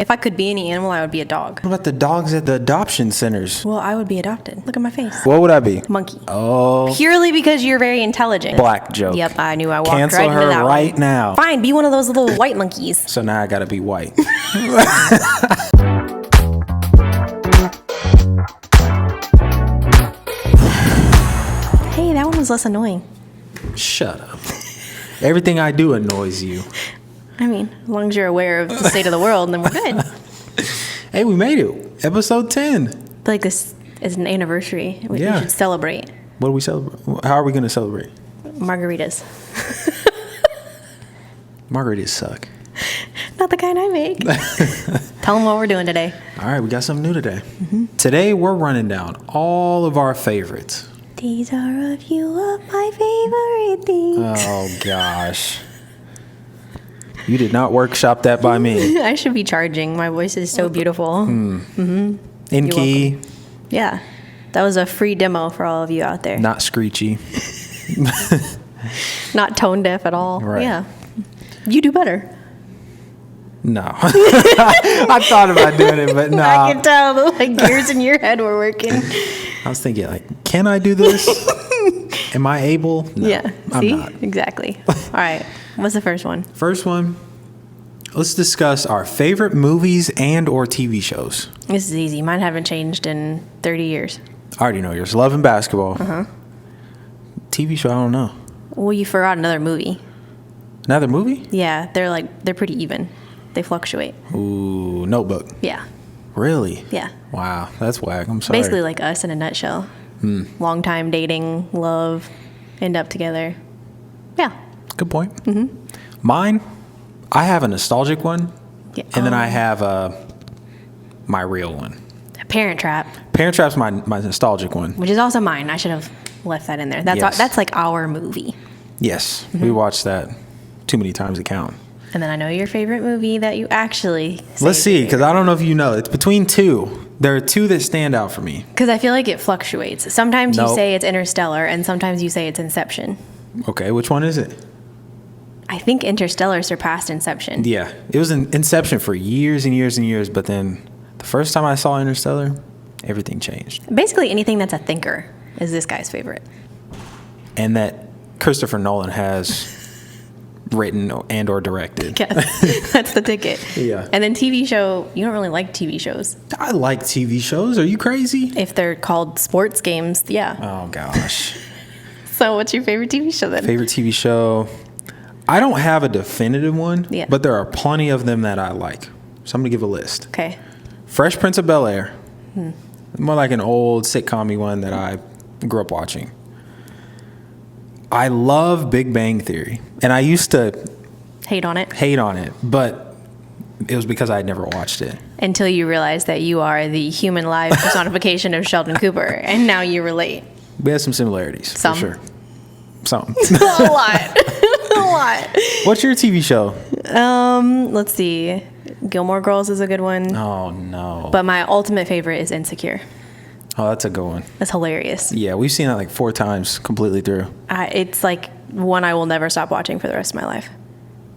If I could be any animal, I would be a dog. What about the dogs at the adoption centers? Well, I would be adopted. Look at my face. What would I be? Monkey. Oh. Purely because you're very intelligent. Black joke. Yep, I knew I walked Cancel right into her that right one. now. Fine, be one of those little white monkeys. So now I gotta be white. Hey, that one was less annoying. Shut up. Everything I do annoys you. I mean, as long as you're aware of the state of the world, then we're good. Hey, we made it. Episode 10. I feel like this is an anniversary. We Yeah. should celebrate. What do we celebrate? How are we going to celebrate? Margaritas. Margaritas suck. Not the kind I make. Tell them what we're doing today. All right, we got something new today. Today, we're running down all of our favorites. These are a few of my favorite things. Oh, gosh. You did not workshop that by me. I should be charging. My voice is so beautiful. In key, Yeah. That was a free demo for all of you out there. not screechy. Not tone deaf at all. Right. Yeah. You do better. No. I thought about doing it, but no. I can tell the gears in your head were working. I was thinking, can I do this? Am I able? No, Yeah. I'm See? not. Exactly. All right. What's the first one? First one, let's discuss our favorite movies and or TV shows. This is easy. Mine haven't changed in 30 years. I already know yours. Love and Basketball. TV show, I don't know. Well, you forgot another movie. Another movie? Yeah, they're pretty even. They fluctuate. Ooh, Notebook. Yeah. Really? Yeah. Wow, that's whack. I'm sorry. Basically like us in a nutshell. Long time dating, love, end up together. Yeah. Good point. Mine, I have a nostalgic one, Yeah. and then I have my real one. Parent Trap, Parent Trap's my nostalgic one. which is also mine. I should have left that in there. That's Yes. that's like our movie. Yes, we watched that too many times to count. And then I know your favorite movie that you actually Let's see, because I don't know if you know. It's between two. There are two that stand out for me. Because I feel like it fluctuates. Sometimes you Nope. say it's Interstellar, and sometimes you say it's Inception. Okay, which one is it? I think Interstellar surpassed Inception. Yeah, it was in Inception for years and years and years, but then the first time I saw Interstellar, everything changed. Basically, anything that's a thinker is this guy's favorite. And that Christopher Nolan has written and or directed. Yes, that's the ticket. Yeah. And then TV show, you don't really like TV shows. I like TV shows. Are you crazy? If they're called sports games, yeah. Oh, gosh. So what's your favorite TV show then? Favorite TV show? I don't have a definitive one, Yeah. but there are plenty of them that I like. So I'm going to give a list. Okay. Fresh Prince of Bel-Air. More like an old sitcom-y one that I grew up watching. I love Big Bang Theory. And I used to Hate on it hate on it, but it was because I had never watched it. until you realize that you are the human live personification of Sheldon Cooper, and now you relate. We had some similarities, Some. for sure. Some. A lot. A lot. What's your TV show? Let's see. Gilmore Girls is a good one. Oh, no. But my ultimate favorite is Insecure. Oh, that's a good one. That's hilarious. Yeah, we've seen that like 4 times completely through. It's like one I will never stop watching for the rest of my life.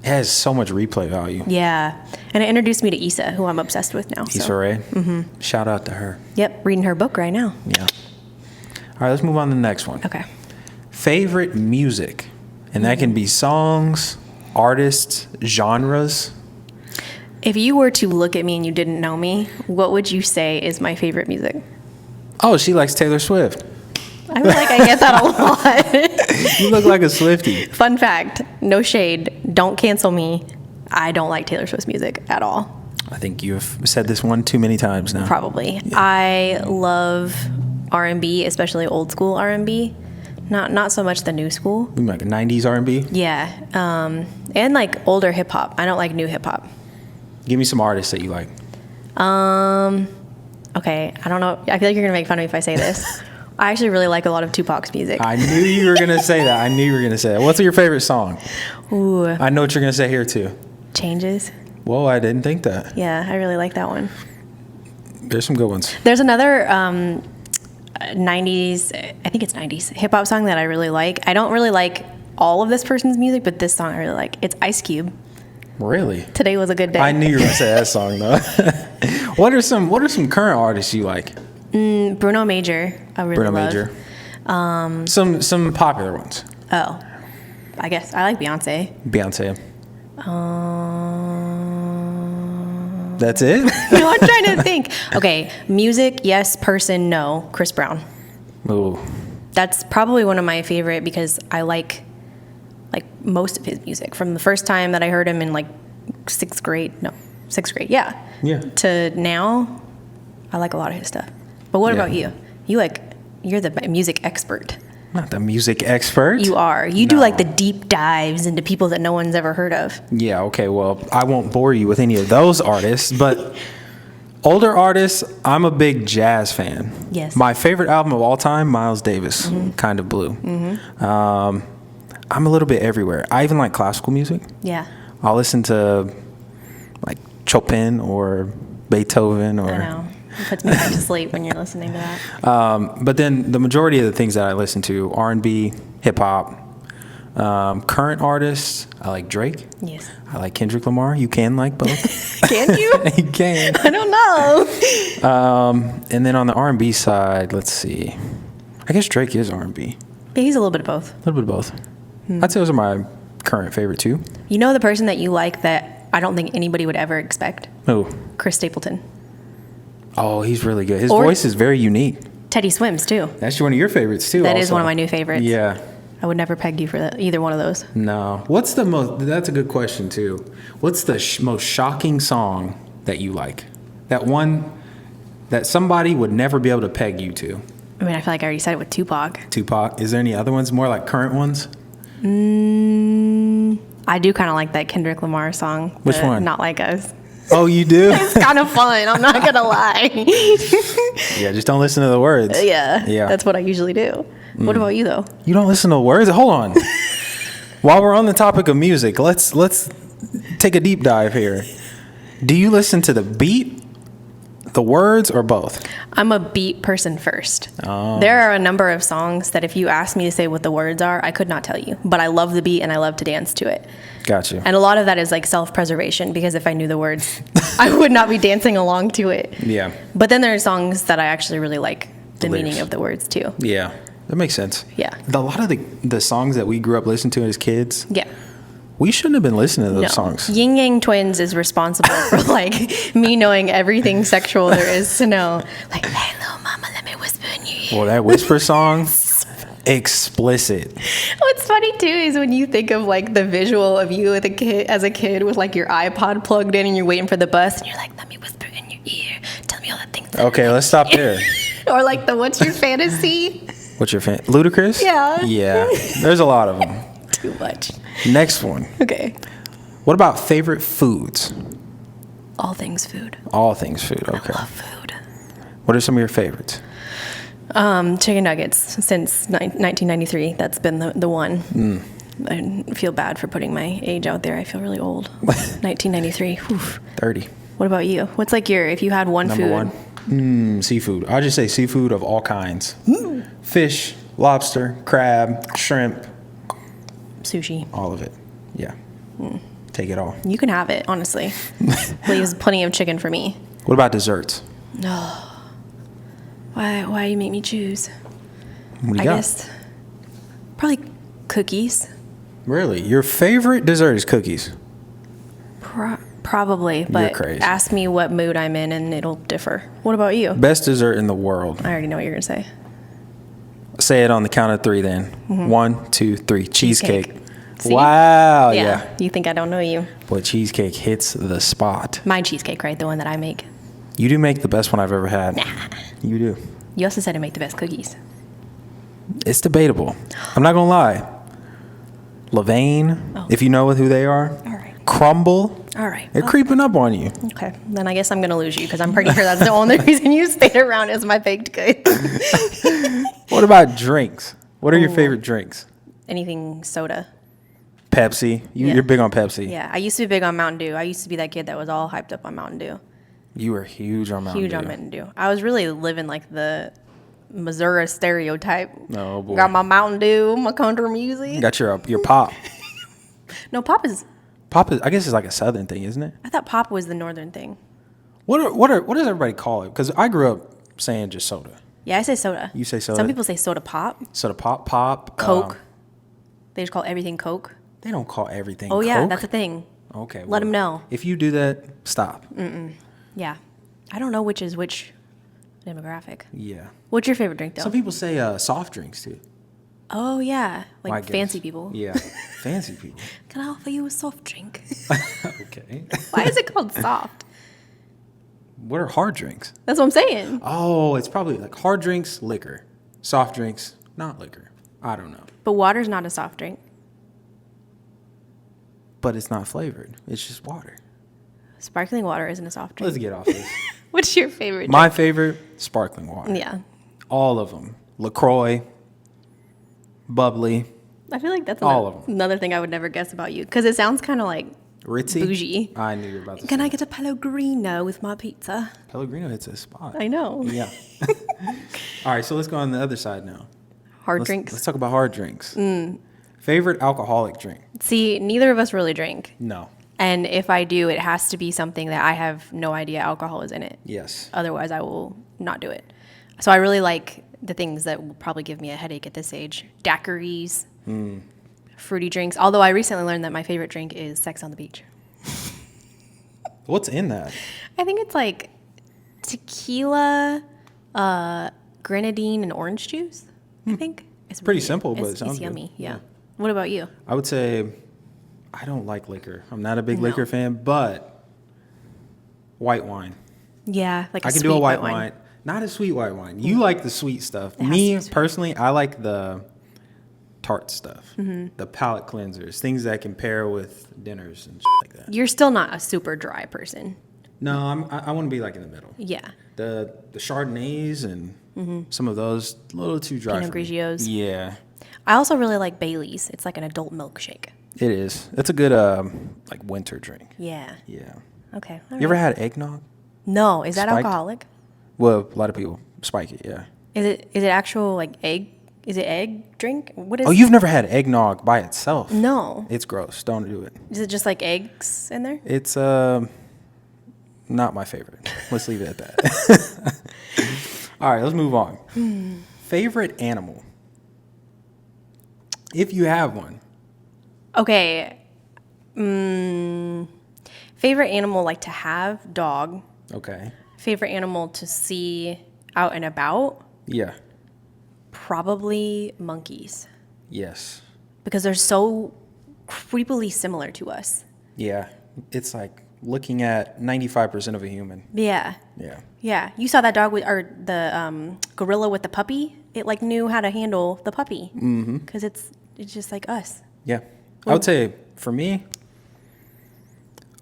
It has so much replay value. Yeah. And it introduced me to Issa, who I'm obsessed with now. Issa Rae. Shout out to her. Yep. Reading her book right now. Yeah. All right, let's move on to the next one. Okay. Favorite music. And that can be songs, artists, genres. If you were to look at me and you didn't know me, what would you say is my favorite music? Oh, she likes Taylor Swift. I feel like I get that a lot. You look like a Swifty. Fun fact, no shade, don't cancel me. I don't like Taylor Swift's music at all. I think you have said this one too many times now. Probably. I love R&B, especially old school R&B. Not so much the new school. You like 90s R&B? Yeah. And like older hip hop. I don't like new hip hop. Give me some artists that you like. Okay, I don't know. I feel like you're going to make fun of me if I say this. I actually really like a lot of Tupac's music. I knew you were going to say that. I knew you were going to say that. What's your favorite song? Ooh, I know what you're going to say here too. Changes. Whoa, I didn't think that. Yeah, I really like that one. There's some good ones. There's another 90s, I think it's 90s, hip hop song that I really like. I don't really like all of this person's music, but this song I really like. It's Ice Cube. Really? Today was a good day. I knew you were gonna say that song though. What are some current artists you like? Bruno Major, I really Bruno love. Major. Some popular ones. Oh, I guess I like Beyonce. Beyonce. That's it? No, I'm trying to think. Okay, music, yes. Person, no. Chris Brown. Ooh. That's probably one of my favorite because I like most of his music from the first time that I heard him in like sixth grade, yeah, to now. I like a lot of his stuff. But what about you? You're the music expert. Not the music expert. You are. You do like the deep dives into people that no one's ever heard of. Yeah, okay, well, I won't bore you with any of those artists, but older artists, I'm a big jazz fan. Yes. My favorite album of all time, Miles Davis, Kind of Blue. I'm a little bit everywhere. I even like classical music. Yeah. I'll listen to like Chopin or Beethoven or... I know. It puts me back to sleep when you're listening to that. But then the majority of the things that I listen to, R&B, hip hop, current artists, I like Drake. Yes. I like Kendrick Lamar. You can like both. Can you? You can. I don't know. And then on the R&B side, let's see. I guess Drake is R&B. Yeah, he's a little bit of both. A little bit of both. I'd say those are my current favorite too. You know the person that you like that I don't think anybody would ever expect? Who? Chris Stapleton. Oh, he's really good. His voice is very unique. Teddy Swims, too. That's one of your favorites, too. That is one of my new favorites. Yeah. I would never peg you for either one of those. No. What's the most... That's a good question, too. What's the most shocking song that you like? That one that somebody would never be able to peg you to? I mean, I feel like I already said it with Tupac. Tupac. Is there any other ones, more like current ones? I do kind of like that Kendrick Lamar song. Which one? Not Like Us. Oh, you do? It's kind of fun. I'm not going to lie. Yeah, just don't listen to the words. Yeah. Yeah. That's what I usually do. What about you, though? You don't listen to the words? Hold on. While we're on the topic of music, let's take a deep dive here. Do you listen to the beat, the words, or both? I'm a beat person first. Oh. There are a number of songs that if you ask me to say what the words are, I could not tell you. But I love the beat and I love to dance to it. Got you. And a lot of that is like self-preservation because if I knew the words, I would not be dancing along to it. Yeah. But then there are songs that I actually really like the lyrics. meaning of the words too. Yeah, that makes sense. Yeah. A lot of the songs that we grew up listening to as kids, Yeah. we shouldn't have been listening to those No. songs. Yin Yang Twins is responsible for like me knowing everything sexual there is to know. Like, hey, little mama, let me whisper in your ear. Well, that Whisper song, explicit. What's funny too is when you think of like the visual of you as a kid with like your iPod plugged in and you're waiting for the bus and you're like, let me whisper in your ear. Tell me all the things. Okay, let's stop there. Or like the what's your fantasy? What's your fan? Ludacris? Yeah. Yeah. There's a lot of them. Too much. Next one. Okay. What about favorite foods? All things food. All things food. Okay. I love food. What are some of your favorites? Chicken nuggets since 1993. That's been the one. I feel bad for putting my age out there. I feel really old. 1993. Whew. 30. What about you? What's like if you had one Number food? one. Seafood. I'll just say seafood of all kinds. Fish, lobster, crab, shrimp, Sushi. all of it. Yeah. Take it all. You can have it, honestly. Leaves plenty of chicken for me. What about desserts? No. Why you make me choose? What do you I got? guess probably cookies. Really? Your favorite dessert is cookies? Probably, but crazy. ask me what mood I'm in and it'll differ. What about you? Best dessert in the world. I already know what you're gonna say. Say it on the count of three then. 1, 2, 3. Cheesecake. See? Wow. Yeah. You think I don't know you? Boy, cheesecake hits the spot. My cheesecake, right? The one that I make. You do make the best one I've ever had. Nah. You do. You also said I make the best cookies. It's debatable. I'm not going to lie. Levain, if you know who they are. All right. Crumble. All right. They're creeping up on you. Okay. Then I guess I'm going to lose you because I'm pretty sure that's the only reason you stayed around is my baked goods. What about drinks? What are your favorite drinks? Anything soda. Pepsi. Yeah. You're big on Pepsi. Yeah. I used to be big on Mountain Dew. I used to be that kid that was all hyped up on Mountain Dew. You were huge on Mountain Huge Dew. on Mountain Dew. I was really living like the Missouri stereotype. Oh, boy. Got my Mountain Dew, my country music. Got your pop. No, pop is Pop is, I guess, it's like a southern thing, isn't it? I thought pop was the northern thing. What does everybody call it? Because I grew up saying just soda. Yeah, I say soda. You say soda. Some people say soda pop. Soda pop. Coke. They just call everything Coke. They don't call everything Oh, Coke. yeah, that's a thing. Okay. Let them know. If you do that, stop. Yeah. I don't know which is which demographic. Yeah. What's your favorite drink, though? Some people say soft drinks, too. Oh, yeah. I Like guess. fancy people. Yeah. Fancy people. Can I offer you a soft drink? Okay. Why is it called soft? What are hard drinks? That's what I'm saying. Oh, it's probably like hard drinks, liquor. Soft drinks, not liquor. I don't know. But water's not a soft drink. But it's not flavored. It's just water. Sparkling water isn't a soft drink. Let's get off this. What's your favorite My favorite, sparkling water. drink? Yeah. All of them. LaCroix, bubbly, I feel like that's all of them. another thing I would never guess about you. Because it sounds kind of like Ritzy. bougie. I knew you were about to Can say I get a Pellegrino with my pizza? Pellegrino hits a spot. I know. Yeah. All right, so let's go on the other side now. Hard drinks. Let's talk about hard drinks. Favorite alcoholic drink? See, neither of us really drink. No. And if I do, it has to be something that I have no idea alcohol is in it. Yes. Otherwise, I will not do it. So I really like the things that will probably give me a headache at this age. Daiquiris, fruity drinks. Although I recently learned that my favorite drink is Sex on the Beach. What's in that? I think it's like tequila, grenadine, and orange juice. I think it's Pretty simple, but it sounds it's good. yummy. Yeah. What about you? I would say I don't like liquor. I'm not a big liquor fan, but white wine. Yeah, like I can do a white wine. Not a sweet white wine. You like the sweet stuff. Me, personally, I like the tart stuff. The palate cleansers. Things that can pair with dinners and shit like that. You're still not a super dry person. No, I want to be like in the middle. Yeah. The Chardonnays and some of those, a little too dry Pinot for me. Grigios. Yeah. I also really like Bailey's. It's like an adult milkshake. It is. It's a good like winter drink. Yeah. Yeah. Okay. You ever had eggnog? No. Is that Spiked? alcoholic? Well, a lot of people spike it, yeah. Is it actual like egg? Is it egg drink? What is? Oh, you've never had eggnog by itself? No. It's gross. Don't do it. Is it just like eggs in there? It's not my favorite. Let's leave it at that. All right, let's move on. Favorite animal? If you have one. Okay. Favorite animal like to have? Dog. Okay. Favorite animal to see out and about? Yeah. Probably monkeys. Yes. Because they're so creepily similar to us. Yeah. It's like looking at 95% of a human. Yeah. Yeah. Yeah. You saw that dog with, or the gorilla with the puppy? It like knew how to handle the puppy. Mm-hmm. Because it's just like us. Yeah. I would say for me,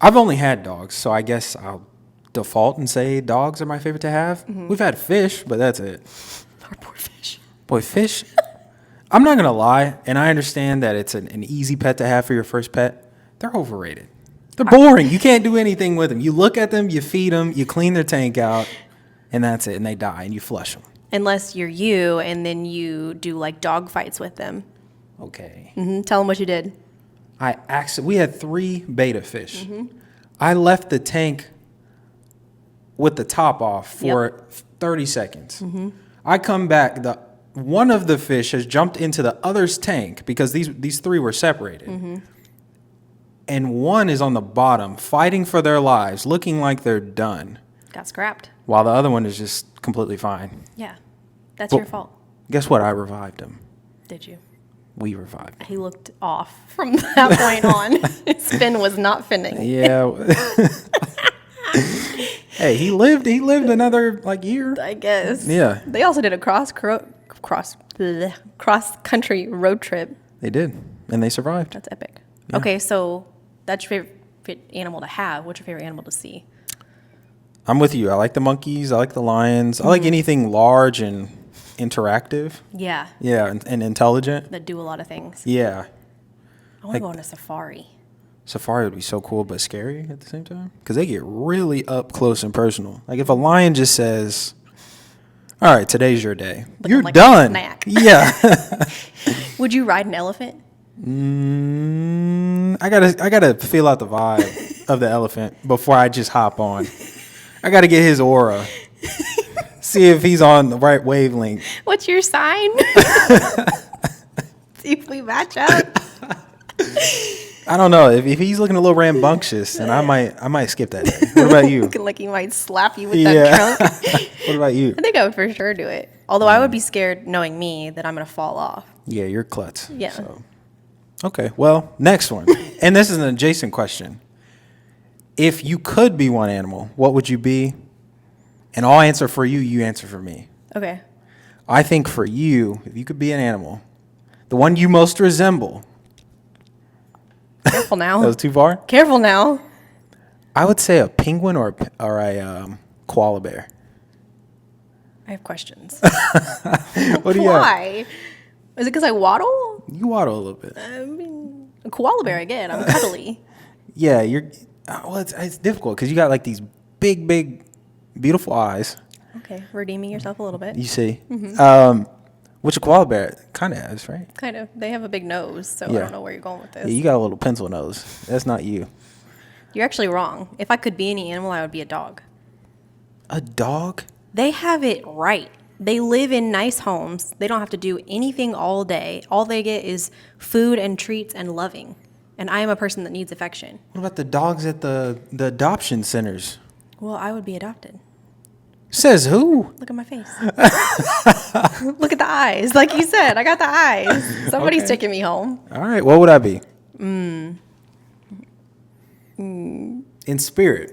I've only had dogs, so I guess I'll default and say dogs are my favorite to have. We've had fish, but that's it. Our poor fish. Boy, fish, I'm not going to lie, and I understand that it's an easy pet to have for your first pet. They're overrated. They're boring. You can't do anything with them. You look at them, you feed them, you clean their tank out, and that's it, and they die, and you flush them. Unless you're you, and then you do like dog fights with them. Okay. Tell them what you did. We had 3 betta fish. I left the tank with the top off for 30 seconds. I come back, one of the fish has jumped into the other's tank because these 3 were separated. And one is on the bottom fighting for their lives, looking like they're done, Got scrapped. while the other one is just completely fine. Yeah. That's your fault. Guess what? I revived him. Did you? We revived him. He looked off from that point on. His fin was not finning. Yeah. Hey, he lived another like year. I guess. Yeah. They also did a cross country road trip. They did, and they survived. That's epic. Yeah. Okay, so that's your favorite animal to have. What's your favorite animal to see? I'm with you. I like the monkeys. I like the lions. I like anything large and interactive. Yeah. Yeah, and intelligent. That do a lot of things. Yeah. I want to go on a safari. Safari would be so cool, but scary at the same time. Because they get really up close and personal. Like if a lion just says, all right, today's your day. You're like done. a snack. Yeah. Would you ride an elephant? I gotta feel out the vibe of the elephant before I just hop on. I gotta get his aura. See if he's on the right wavelength. What's your sign? See if we match up. I don't know. If he's looking a little rambunctious, then I might skip that day. What about you? Looking like he might slap you with that trunk. What about you? I think I would for sure do it. Although I would be scared, knowing me, that I'm going to fall off. Yeah, you're klutz. Yeah. So. Okay, well, next one. And this is an adjacent question. If you could be one animal, what would you be? And I'll answer for you, you answer for me. Okay. I think for you, if you could be an animal, the one you most resemble. Careful now. That was too far? Careful now. I would say a penguin or a koala bear. I have questions. What do you have? Why? Is it because I waddle? You waddle a little bit. I mean, a koala bear again. I'm cuddly. Yeah, you're. Well, it's difficult because you got like these big, beautiful eyes. Okay, redeeming yourself a little bit. You see, which a koala bear kind of has, right? Kind of. They have a big nose, so I Yeah. don't know where you're going with this. Yeah, you got a little pencil nose. That's not you. You're actually wrong. If I could be any animal, I would be a dog. A dog? They have it right. They live in nice homes. They don't have to do anything all day. All they get is food and treats and loving. And I am a person that needs affection. What about the dogs at the adoption centers? Well, I would be adopted. Says who? Look at my face. Look at the eyes. Like you said, I got the eyes. Somebody's taking me home. All right, what would I be? In spirit.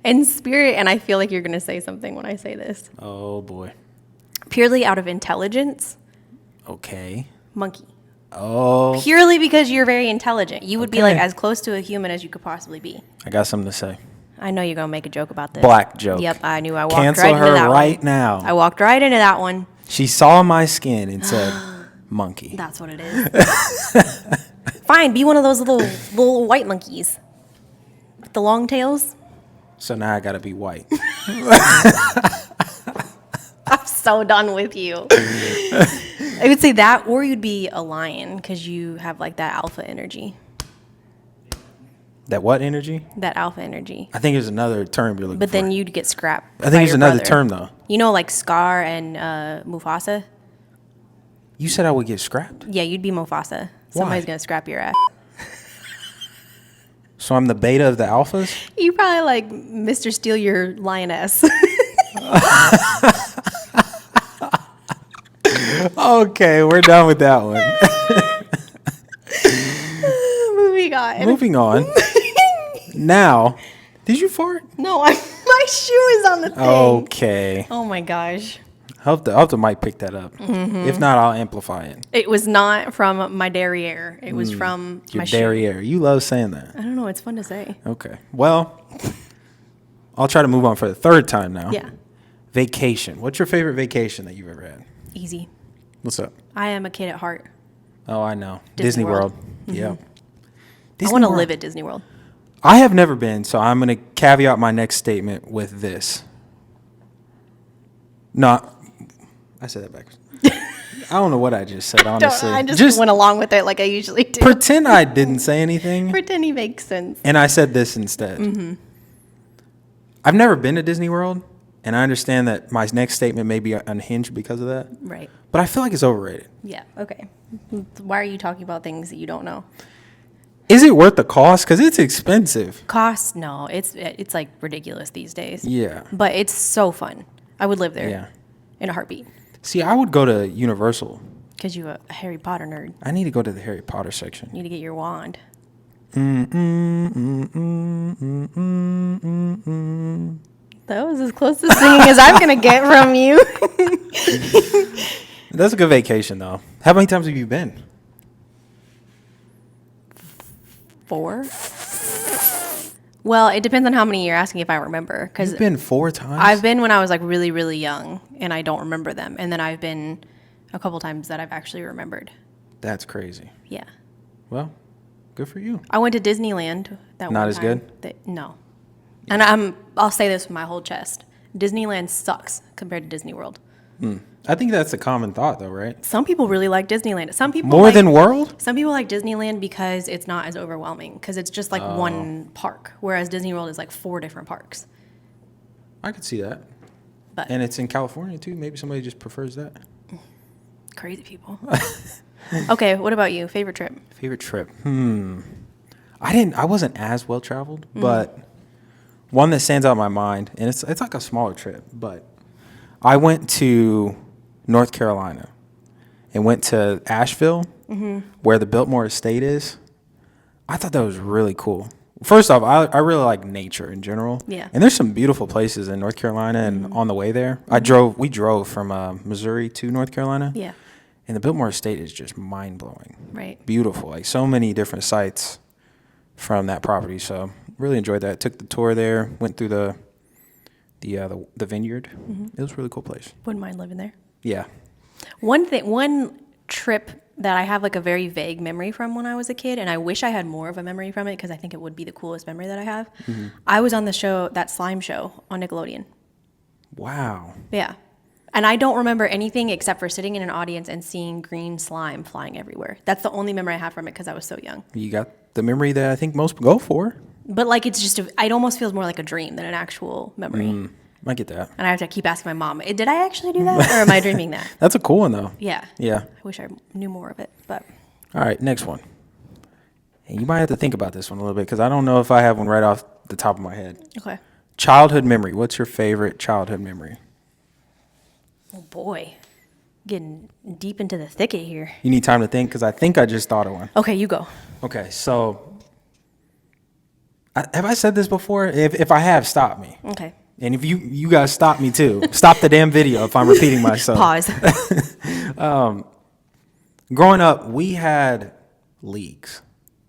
In spirit, and I feel like you're going to say something when I say this. Oh, boy. Purely out of intelligence, Okay. monkey. Oh, Purely because you're very intelligent. You would be Okay. like as close to a human as you could possibly be. I got something to say. I know you're going to make a joke about this. Black joke. Yep, I knew. I walked Cancel right into her that right one. now. I walked right into that one. She saw my skin and said, monkey. That's what it is. Fine, be one of those little white monkeys. With the long tails. So now I got to be white. I'm so done with you. I would say that, or you'd be a lion because you have like that alpha energy. That what energy? That alpha energy. I think there's another term you're looking for. But then you'd get scrapped. I think there's another term, though. You know, like Scar and Mufasa? You said I would get scrapped? Yeah, you'd be Mufasa. Somebody's going to scrap your ass. So I'm the beta of the alphas? You probably like Mr. Steal your lioness. Okay, we're done with that one. Moving on. Moving on. Now, did you fart? No, my shoe is on the thing. Okay. Oh my gosh. I hope the mic picked that up. If not, I'll amplify it. It was not from my derriere. It was from Your my shoe. derriere. You love saying that. I don't know. It's fun to say. Okay. Well, I'll try to move on for the third time now. Yeah. Vacation. What's your favorite vacation that you've ever had? Easy. What's up? I am a kid at heart. Oh, I know. Disney Disney World. World. Yeah. I Disney want to World. live at Disney World. I have never been, so I'm going to caveat my next statement with this. No, I said that backwards. I don't know what I just said, honestly. I just went along with it like I usually do. Pretend I didn't say anything, Pretend he makes sense. and I said this instead. I've never been to Disney World, and I understand that my next statement may be unhinged because of that, Right. but I feel like it's overrated. Yeah. Okay. Why are you talking about things that you don't know? Is it worth the cost? Because it's expensive. Cost? No. It's like ridiculous these days. Yeah. But it's so fun. I would live there. Yeah. In a heartbeat. See, I would go to Universal. Because you're a Harry Potter nerd. I need to go to the Harry Potter section. You need to get your wand. That was as close to singing as I'm going to get from you. That's a good vacation, though. How many times have you been? 4? Well, it depends on how many you're asking if I remember. Because You've been 4 times? I've been when I was like really, really young, and I don't remember them. And then I've been a couple times that I've actually remembered. That's crazy. Yeah. Well, good for you. I went to Disneyland that Not one as time. good? No. And I'll say this with my whole chest. Disneyland sucks compared to Disney World. I think that's a common thought, though, right? Some people really like Disneyland. Some people More than World? Some people like Disneyland because it's not as overwhelming, because it's just like one park, whereas Disney World is like 4 different parks. I could see that. But And it's in California, too. Maybe somebody just prefers that. crazy people. Okay, what about you? Favorite trip? Favorite trip? I wasn't as well traveled, but one that stands out in my mind, and it's like a smaller trip, but I went to North Carolina and went to Asheville, where the Biltmore Estate is. I thought that was really cool. First off, I really like nature in general. Yeah. And there's some beautiful places in North Carolina, and on the way there, we drove from Missouri to North Carolina. Yeah. And the Biltmore Estate is just mind-blowing. Right. Beautiful. Like, so many different sites from that property. So really enjoyed that. Took the tour there, went through the vineyard. It was a really cool place. Wouldn't mind living there. Yeah. One trip that I have like a very vague memory from when I was a kid, and I wish I had more of a memory from it because I think it would be the coolest memory that I have. I was on the show, that slime show on Nickelodeon. Wow. Yeah. And I don't remember anything except for sitting in an audience and seeing green slime flying everywhere. That's the only memory I have from it because I was so young. You got the memory that I think most go for. But like, it's just, it almost feels more like a dream than an actual memory. I get that. And I have to keep asking my mom, did I actually do that? Or am I dreaming that? That's a cool one, though. Yeah. Yeah. I wish I knew more of it, but. All right, next one. And you might have to think about this one a little bit because I don't know if I have one right off the top of my head. Okay. Childhood memory. What's your favorite childhood memory? Oh boy. Getting deep into the thicket here. You need time to think because I think I just thought of one. Okay, you go. Okay, so have I said this before? If I have, stop me. Okay. And if you guys stop me too. Stop the damn video if I'm repeating myself. Pause. Growing up, we had leagues.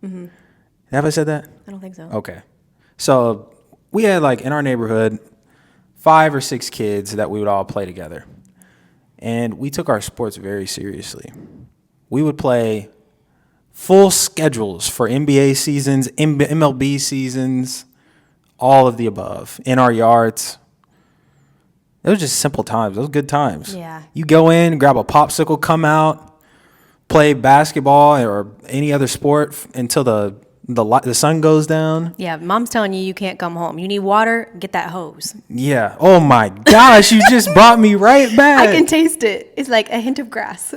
Have I said that? I don't think so. Okay. So we had, like, in our neighborhood, 5 or 6 kids that we would all play together. And we took our sports very seriously. We would play full schedules for NBA seasons, MLB seasons, all of the above, in our yards. It was just simple times. Those good times. Yeah. You go in, grab a popsicle, come out, play basketball or any other sport until the sun goes down. Yeah, mom's telling you can't come home. You need water, get that hose. Yeah. Oh my gosh, you just brought me right back. I can taste it. It's like a hint of grass.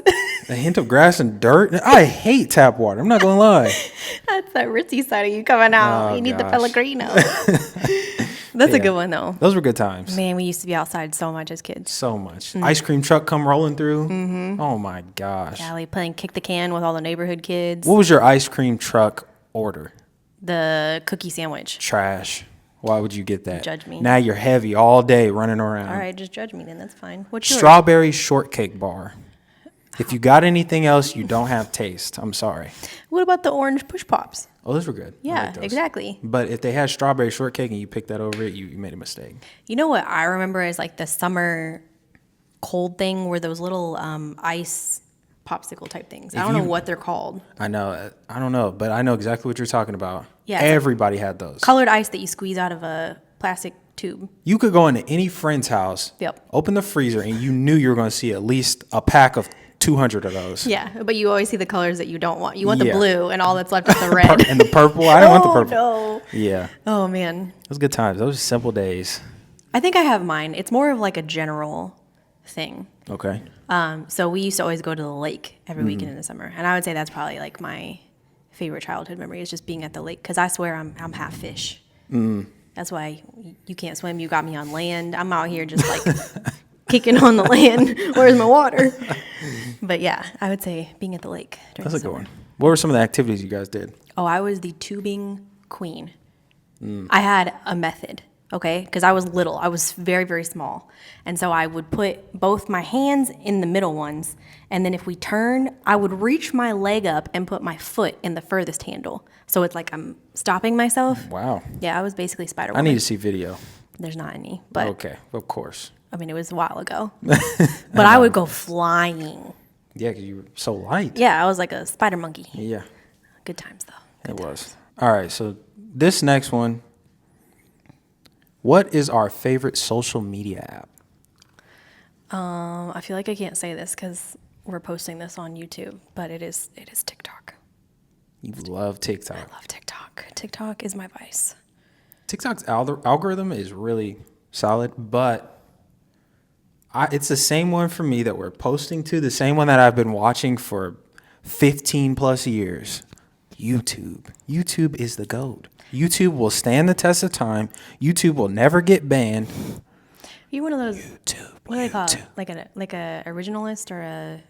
A hint of grass and dirt. I hate tap water. I'm not gonna lie. That's that ritzy side of you coming out. Oh, you need the gosh. Pellegrino. That's a good one though. Those were good times. Man, we used to be outside so much as kids. So much. Ice cream truck come rolling through. Oh my gosh. Yeah, like playing kick the can with all the neighborhood kids. What was your ice cream truck order? The cookie sandwich. Trash. Why would you get that? Judge me. Now you're heavy all day running around. All right, just judge me then. That's fine. What's yours? Strawberry shortcake bar. If you got anything else, you don't have taste. I'm sorry. What about the orange push pops? Oh, those were good. I Yeah, like those. exactly. But if they had strawberry shortcake and you picked that over it, you made a mistake. You know what I remember is like the summer cold thing where those little ice popsicle type things. I don't know what they're called. I know. I don't know, but I know exactly what you're talking about. Yeah, Everybody had those. Colored ice that you squeeze out of a plastic tube. You could go into any friend's house, Yep. open the freezer, and you knew you were going to see at least a pack of 200 of those. Yeah, but you always see the colors that you don't want. You want the Yeah. blue, and all that's left is the red. And the purple. I didn't want the purple. No. Yeah. Oh man. Those good times. Those simple days. I think I have mine. It's more of like a general thing. Okay. So we used to always go to the lake every weekend in the summer, and I would say that's probably like my favorite childhood memory is just being at the lake because I swear I'm half fish. That's why you can't swim. You got me on land. I'm out here just like kicking on the land. Where's my water? But yeah, I would say being at the lake during That's the a good summer. one. What were some of the activities you guys did? Oh, I was the tubing queen. I had a method, okay? Because I was little. I was very, very small. And so I would put both my hands in the middle ones. And then if we turn, I would reach my leg up and put my foot in the furthest handle. So it's like I'm stopping myself. Wow. Yeah, I was basically I Spider-Woman. need to see video. There's not any. But, Okay. Of course. I mean, it was a while ago. But I would go flying. Yeah, because you were so light. Yeah, I was like a spider monkey. Yeah. Good times, though. It was. All right. So this next one. What is our favorite social media app? I feel like I can't say this because we're posting this on YouTube, but it is TikTok. You love TikTok. I love TikTok. TikTok is my vice. TikTok's algorithm is really solid, but it's the same one for me that we're posting to, the same one that I've been watching for 15 plus years. YouTube. YouTube is the GOAT. YouTube will stand the test of time. YouTube will never get banned. You one of those. YouTube. What do they call it? Like a originalist or a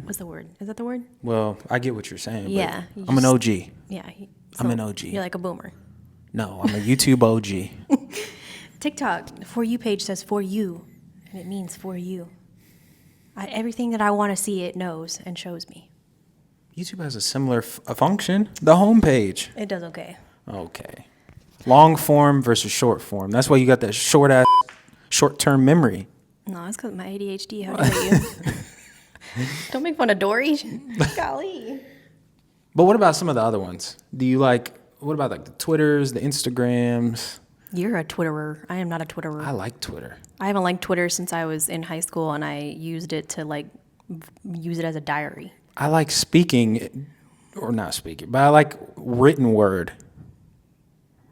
what's the word? Is that the word? Well, I get what you're saying. Yeah. But I'm an OG. Yeah. I'm an OG. You're like a boomer. No, I'm a YouTube OG. TikTok For You page says for you, and it means for you. Everything that I want to see, it knows and shows me. YouTube has a similar function. The home page. It does okay. Okay. Long form versus short form. That's why you got that short-term memory. No, it's because of my ADHD. How dare you? Don't make fun of Dory. Golly. But what about some of the other ones? What about like the Twitters, the Instagrams? You're a Twitterer. I am not a Twitterer. I like Twitter. I haven't liked Twitter since I was in high school, and I used it to use it as a diary. I like speaking, or not speaking, but I like written word.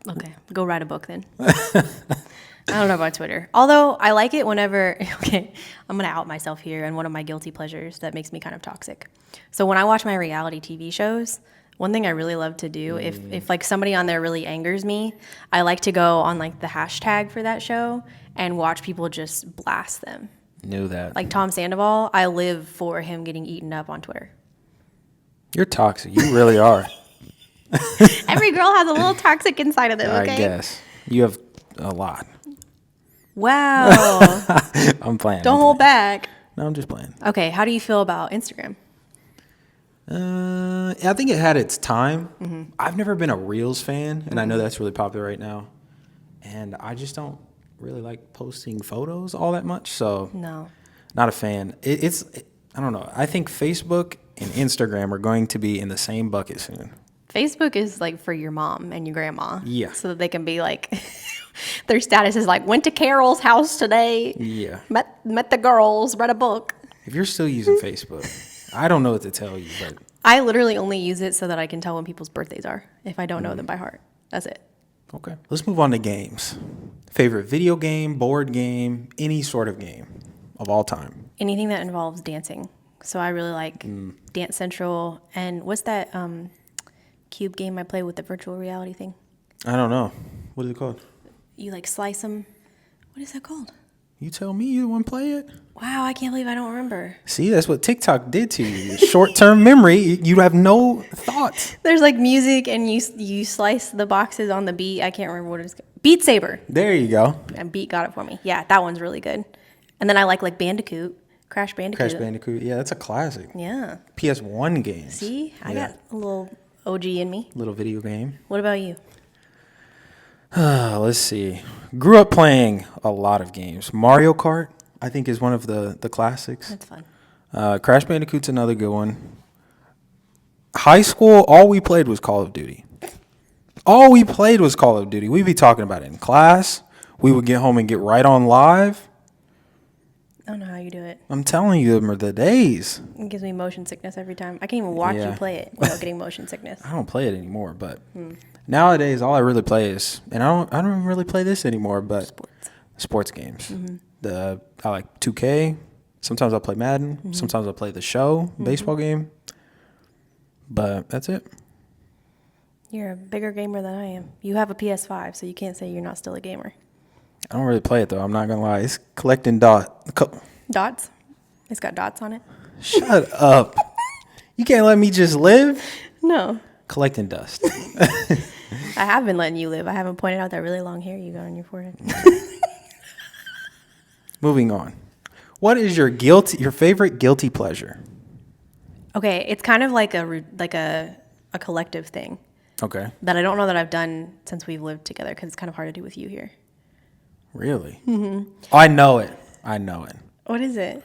Okay, go write a book then. I don't know about Twitter. Although I like it whenever, okay, I'm going to out myself here and one of my guilty pleasures that makes me kind of toxic. So when I watch my reality TV shows, one thing I really love to do, if like somebody on there really angers me, I like to go on like the hashtag for that show and watch people just blast them. Knew that. Like Tom Sandoval, I live for him getting eaten up on Twitter. You're toxic. You really are. Every girl has a little toxic inside of them, okay? I guess. You have a lot. Wow. I'm playing. Don't hold back. No, I'm just playing. Okay, how do you feel about Instagram? I think it had its time. Mm-hmm. I've never been a Reels fan, and I know that's really popular right now. And I just don't really like posting photos all that much, so No. Not a fan. I don't know. I think Facebook and Instagram are going to be in the same bucket soon. Facebook is like for your mom and your grandma. Yeah. So that they can be like, their status is like, went to Carol's house today. Yeah. Met the girls, read a book. If you're still using Facebook, I don't know what to tell you, but I literally only use it so that I can tell when people's birthdays are if I don't know them by heart. That's it. okay. Let's move on to games. Favorite video game, board game, any sort of game of all time. Anything that involves dancing. So I really like Dance Central. And what's that cube game I play with the virtual reality thing? I don't know. What is it called? You like slice them. What is that called? You tell me. You want to play it? Wow, I can't believe I don't remember. See, that's what TikTok did to you. Short-term memory. You have no thoughts. There's like music and you slice the boxes on the beat. I can't remember what it's called. Beat Saber. There you go. And Beat got it for me. Yeah, that one's really good. And then I like Bandicoot. Crash Bandicoot. Crash Bandicoot. Yeah, that's a classic. Yeah. PS1 games. See? I got a little OG in me. Little video game. What about you? Let's see. Grew up playing a lot of games. Mario Kart, I think, is one of the classics. That's fun. Crash Bandicoot's another good one. High school, all we played was Call of Duty. All we played was Call of Duty. We'd be talking about it in class. We would get home and get right on live. I don't know how you do it. I'm telling you, them are the days. It gives me motion sickness every time. I can't even watch you play it without getting motion sickness. I don't play it anymore, but nowadays all I really play is, and I don't really play this anymore, but sports games. Mm-hmm. I like 2K. Sometimes I'll play Madden. Mm-hmm. Sometimes I'll play the show, baseball game. But that's it. You're a bigger gamer than I am. You have a PS5, so you can't say you're not still a gamer. I don't really play it, though. I'm not going to lie. It's collecting dots. Dots? It's got dots on it? Shut up. You can't let me just live? No. Collecting dust. I have been letting you live. I haven't pointed out that really long hair you got on your forehead. Moving on. What is your favorite guilty pleasure? Okay, it's kind of like a collective thing. Okay. That I don't know that I've done since we've lived together because it's kind of hard to do with you here. Really? Mm-hmm. Oh, I know it. What is it?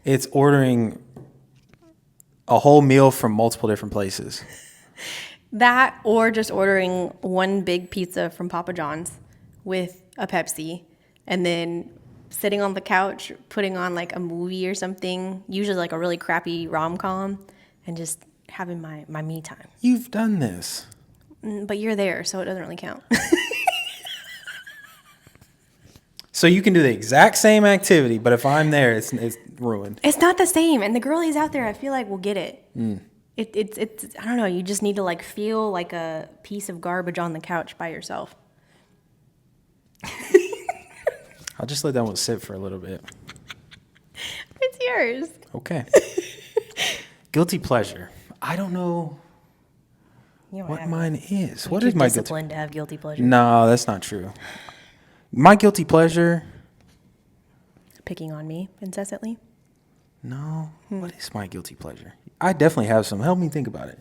It's ordering a whole meal from multiple different places. That or just ordering one big pizza from Papa John's with a Pepsi and then sitting on the couch, putting on like a movie or something, usually like a really crappy rom-com, and just having my me time. You've done this. But you're there, so it doesn't really count. So you can do the exact same activity, but if I'm there, it's ruined. It's not the same. And the girlies out there, I feel like, will get it. It's I don't know. You just need to like feel like a piece of garbage on the couch by yourself. I'll just let that one sit for a little bit. It's yours. Okay. Guilty pleasure. I don't know what mine is. What is my guilty? Disciplined to have guilty pleasure. No, that's not true. My guilty pleasure. Picking on me incessantly. No. What is my guilty pleasure? I definitely have some. Help me think about it.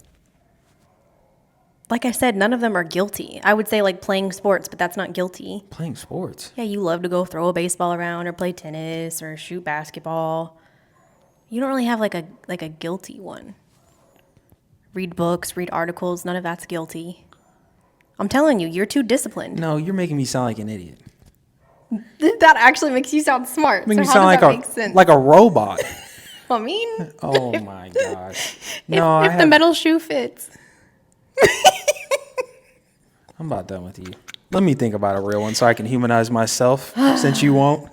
Like I said, none of them are guilty. I would say like playing sports, but that's not guilty. Playing sports. Yeah, you love to go throw a baseball around or play tennis or shoot basketball. You don't really have like a guilty one. Read books, read articles, none of that's guilty. I'm telling you, you're too disciplined. No, you're making me sound like an idiot. That actually makes you sound smart. Make me how sound does that make sense? like a robot. I mean, Oh my gosh. if the metal shoe fits. I'm about done with you. Let me think about a real one so I can humanize myself since you won't.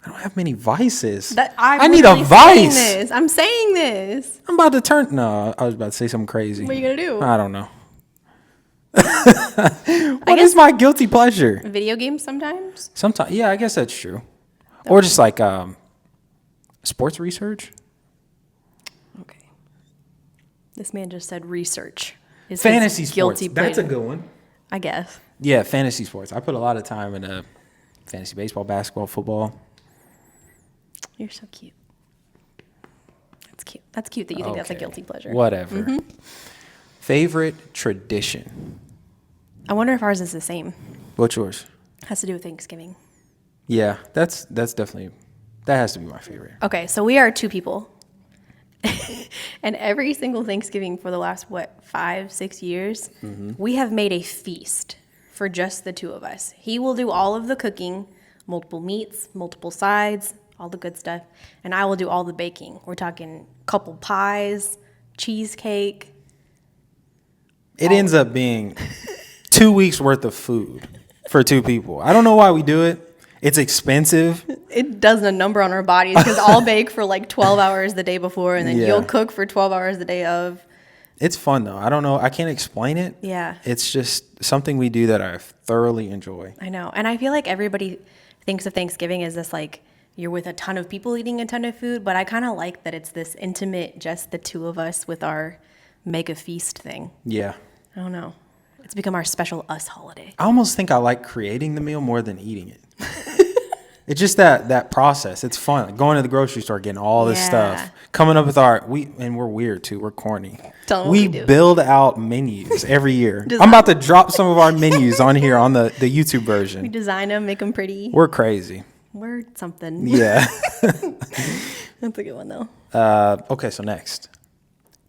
I don't have many vices. I need a vice. I'm saying this. I'm about to turn. No, I was about to say something crazy. What are you going to do? I don't know. What is my guilty pleasure? Video games sometimes? Sometimes, yeah, I guess that's true. Or just like sports research. Okay. This man just said research. Fantasy sports. Guilty That's a pleasure. good one. I guess. Yeah, fantasy sports. I put a lot of time in fantasy baseball, basketball, football. You're so cute. That's cute. That's cute that you think that's a Okay. guilty pleasure. Whatever. Favorite tradition. I wonder if ours is the same. What's yours? Has to do with Thanksgiving. Yeah, that's definitely, that has to be my favorite. Okay, so we are two people. And every single Thanksgiving for the last, 5-6 years, we have made a feast for just the two of us. He will do all of the cooking, multiple meats, multiple sides, all the good stuff, and I will do all the baking. We're talking couple pies, cheesecake. It ends up being 2 weeks worth of food for two people. I don't know why we do it. It's expensive. It does a number on our bodies because I'll bake for like 12 hours the day before, and then Yeah. you'll cook for 12 hours the day of. It's fun though. I don't know. I can't explain it. Yeah. It's just something we do that I thoroughly enjoy. I know. And I feel like everybody thinks of Thanksgiving as this like you're with a ton of people eating a ton of food, but I kind of like that it's this intimate, just the two of us with our mega feast thing. Yeah. I don't know. It's become our special us holiday. I almost think I like creating the meal more than eating it. It's just that process. It's fun. Like going to the grocery store, getting all this stuff, coming up with and we're weird too. We're corny. Tell 'em what We we do. build out menus every year. I'm about to drop some of our menus on here on the YouTube We version. design them, make them pretty. We're crazy. We're something. Yeah. That's a good one though. Okay, so next,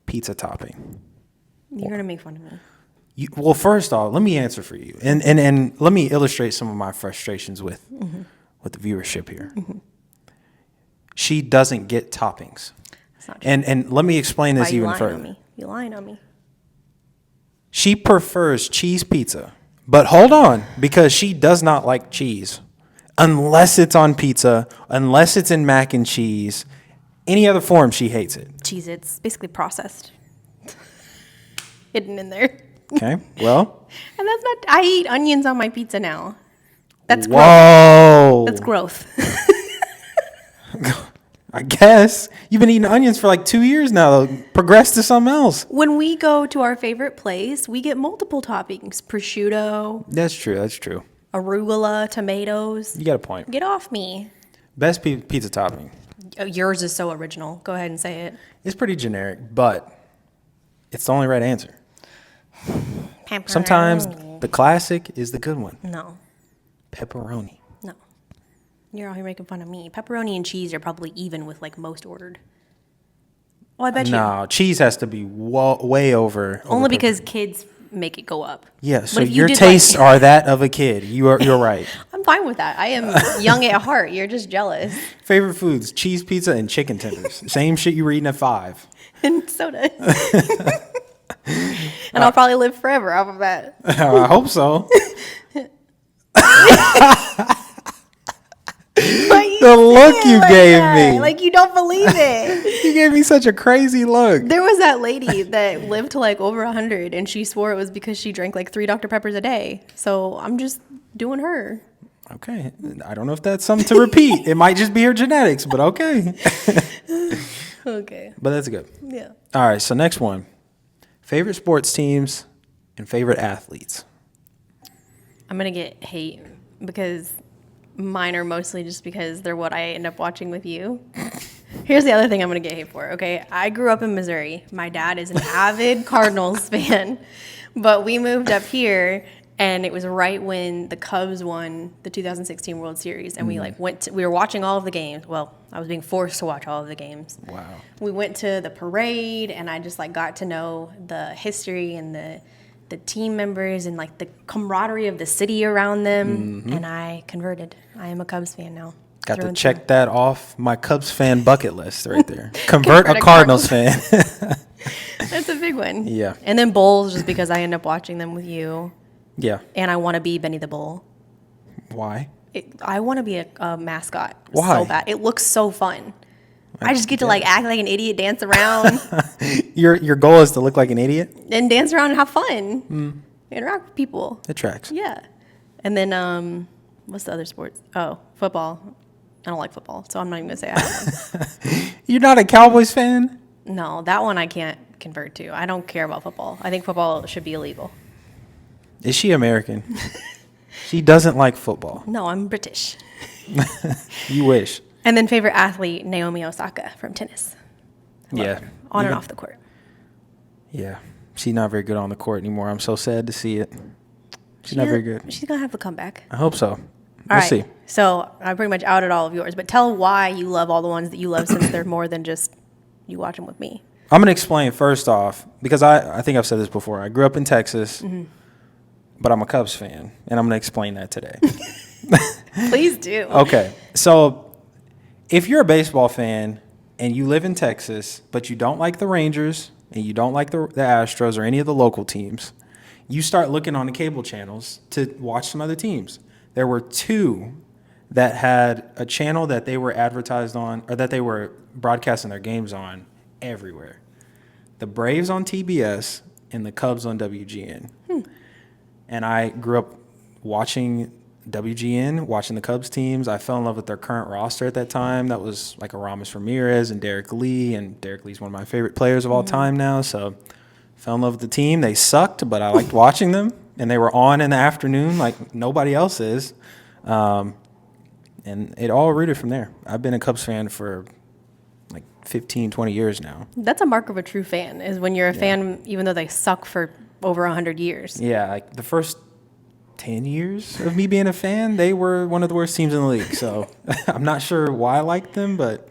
pizza topping. You're gonna make fun of me. Well, first off, let me answer for you, and let me illustrate some of my frustrations with the viewership here. She doesn't get toppings, That's not true. and let me explain Why this you even lying further. on me? You lying on me? She prefers cheese pizza, but hold on, because she does not like cheese, unless it's on pizza, unless it's in mac and cheese, any other form she hates it. Cheese, it's basically processed, hidden in there. Okay, well, And that's not. I eat onions on my pizza now. That's growth. whoa, That's growth. I guess you've been eating onions for like 2 years now. Progress to something else. When we go to our favorite place, we get multiple toppings: prosciutto, That's true. That's true. arugula, tomatoes. You got a point. Get off me. Best pizza topping. Oh, yours is so original. Go ahead and say it. It's pretty generic, but it's the only right answer. Pepperoni. Sometimes the classic is the good one. No, Pepperoni. no. You're out here making fun of me. Pepperoni and cheese are probably even with like most ordered. Oh, I bet you. No, cheese has to be way over. Only because kids make it go up. Yeah, so But if you your did, tastes are that of a kid. You're right. I'm fine with that. I am young at heart. You're just jealous. Favorite foods: cheese pizza and chicken tenders. Same shit you were eating at 5. And soda. And I'll probably live forever off of that. I hope so. The look you gave me. Like, you don't believe it. You gave me such a crazy look. There was that lady that lived to like over 100, and she swore it was because she drank like 3 Dr. Peppers a day. So I'm just doing her. Okay. I don't know if that's something to repeat. It might just be her genetics, but okay. Okay. But that's good. Yeah. All right. So next one. Favorite sports teams and favorite athletes. I'm going to get hate because mine are mostly just because they're what I end up watching with you. Here's the other thing I'm going to get hate for, okay? I grew up in Missouri. My dad is an avid Cardinals fan, but we moved up here, and it was right when the Cubs won the 2016 World Series, and we were watching all of the games. Well, I was being forced to watch all of the games. Wow. We went to the parade, and I just like got to know the history and the team members and like the camaraderie of the city around them, and I converted. I am a Cubs fan now. Got to check that off my Cubs fan bucket list right there. Convert a Cardinals fan. That's a big one. Yeah. And then Bulls, just because I end up watching them with you. Yeah. And I want to be Benny the Bull. Why? I want to be a mascot. Why? So bad. It looks so fun. I just get to like act like an idiot, dance around. Your goal is to look like an idiot? And dance around and have fun. Interact with people. It tracks. Yeah. And then what's the other sports? Oh, football. I don't like football, so I'm not even going to say I have one. You're not a Cowboys fan? No, that one I can't convert to. I don't care about football. I think football should be illegal. Is she American? She doesn't like football. No, I'm British. You wish. And then favorite athlete, Naomi Osaka from tennis. Yeah. On and off the court. Yeah. She's not very good on the court anymore. I'm so sad to see it. She's not very good. She's going to have a comeback. I hope so. All We'll right. see. So I pretty much outed all of yours, but tell why you love all the ones that you love since they're more than just you watch them with me. I'm going to explain first off, because I think I've said this before. I grew up in Texas, but I'm a Cubs fan, and I'm going to explain that today. Please do. Okay. So if you're a baseball fan and you live in Texas, but you don't like the Rangers and you don't like the Astros or any of the local teams, you start looking on the cable channels to watch some other teams. There were 2 that had a channel that they were advertised on, or that they were broadcasting their games on everywhere. The Braves on TBS and the Cubs on WGN. And I grew up watching WGN, watching the Cubs teams. I fell in love with their current roster at that time. That was like Aramis Ramirez and Derek Lee. And Derek Lee's one of my favorite players of all time now. So fell in love with the team. They sucked, but I liked watching them. And they were on in the afternoon like nobody else is. And it all rooted from there. I've been a Cubs fan for like 15, 20 years now. That's a mark of a true fan, is when you're a fan even though they suck for over 100 years. Yeah, like the first 10 years of me being a fan, they were one of the worst teams in the league. So I'm not sure why I liked them, but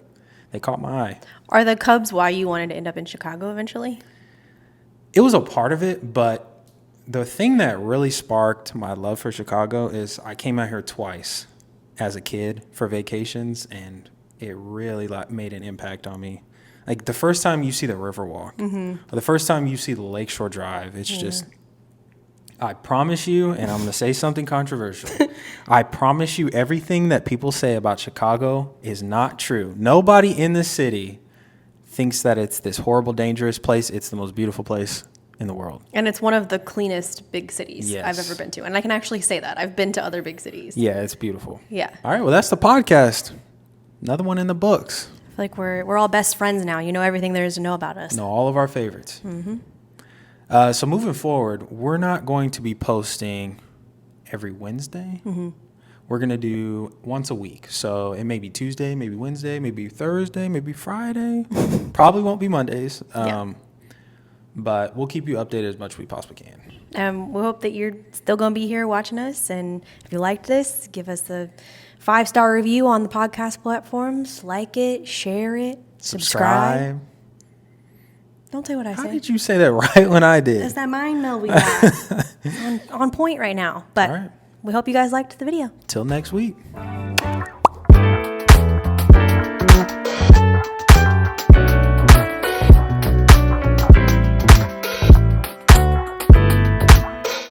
they caught my eye. Are the Cubs why you wanted to end up in Chicago eventually? It was a part of it, but the thing that really sparked my love for Chicago is I came out here twice as a kid for vacations, and it really made an impact on me. Like the first time you see the Riverwalk, or the first time you see the Lakeshore Drive, it's just, I promise you, and I'm going to say something controversial, I promise you everything that people say about Chicago is not true. Nobody in the city thinks that it's this horrible, dangerous place. It's the most beautiful place in the world. And it's one of the cleanest big cities Yes. I've ever been to. And I can actually say that. I've been to other big cities. Yeah, it's beautiful. Yeah. All right, well, that's the podcast. Another one in the books. I feel like we're all best friends now. You know everything there is to know about us. Know all of our favorites. So moving forward, we're not going to be posting every Wednesday. We're going to do once a week. So it may be Tuesday, maybe Wednesday, maybe Thursday, maybe Friday. Probably won't be Mondays. But we'll keep you updated as much as we possibly can. We hope that you're still going to be here watching us. And if you liked this, give us a 5-star review on the podcast platforms. Like it, share it, subscribe. Don't say what I How say. did you say that right when I did? It's that mind meld we got. It's on point right now. But All right. we hope you guys liked the video. Till next week.